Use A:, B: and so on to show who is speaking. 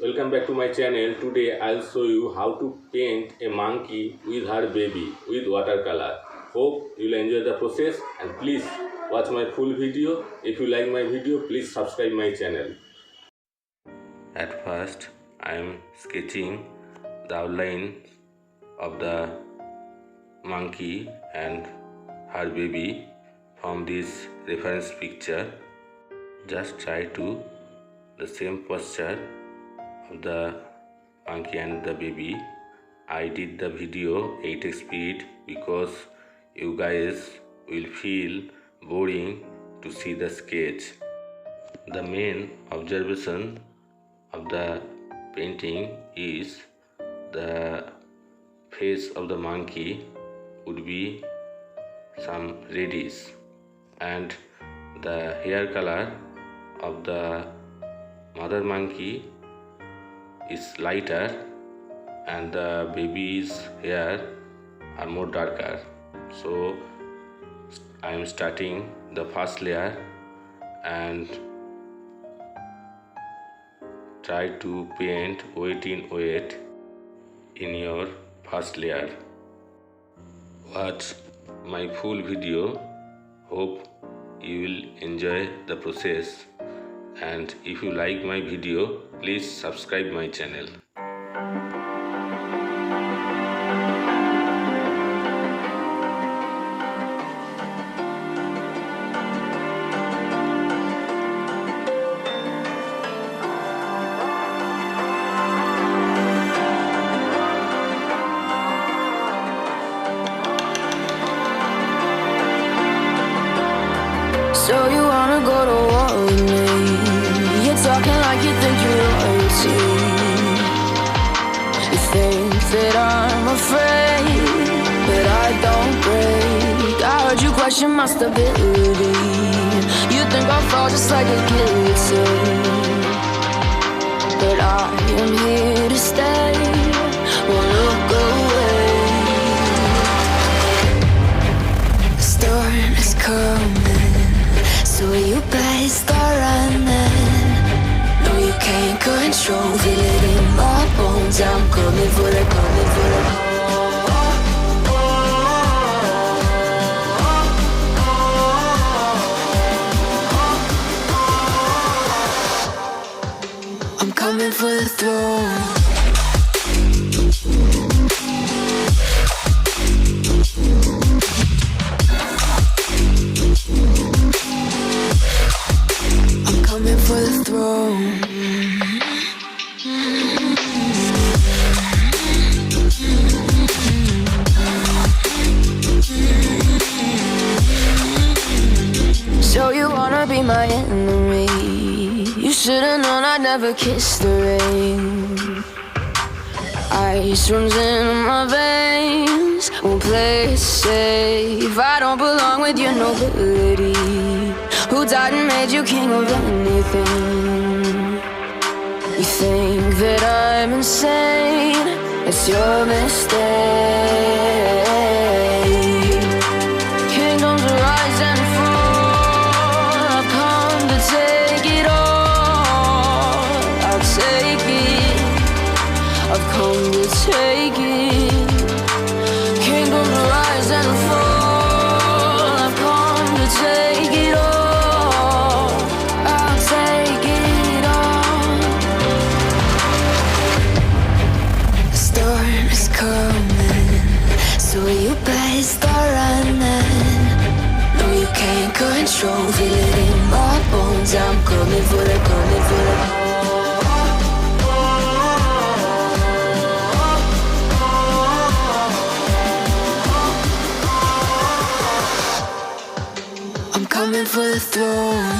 A: welcome back to my channel. Today I'll show you how to paint a monkey with her baby with watercolor. Hope you'll enjoy the process and please watch my full video. If you like my video, please subscribe my channel. At first I am sketching the outline of the monkey and her baby from this reference picture. Just try to the same posture of the monkey and the baby. I did the video 8x speed because you guys will feel boring to see the sketch. The main observation of the painting is the face of the monkey would be some reddish and the hair color of the mother monkey is lighter and the baby's hair are more darker. So I am starting the first layer and try to paint weight in weight in your first layer. Watch my full video. Hope you will enjoy the process, and if you like my video, please subscribe my channel.
B: So you wanna go to war with me? You're talking like you think you're royalty. You think that I'm afraid, but I don't break. I heard you question my stability. You think I'll fall just like a guillotine, but I am here to stay. Won't look away. The storm is coming, so you better start running. No, you can't control, feel it in my bones. I'm coming for the, coming for the. I'm coming for the throne. For the throne. So you wanna be my enemy? You should've known I'd never kiss the rain. Ice runs in my veins, won't play it safe. I don't belong with your nobility. Who died and made you king of anything? You think that I'm insane? It's your mistake. Kingdoms rise and fall. I've come to take it all. I'll take it. I've come to take it. Kingdoms rise and fall. I've come to take it all. So you better start running. No, you can't control, feel it in my bones. I'm coming for the, coming for the. I'm coming for the throne.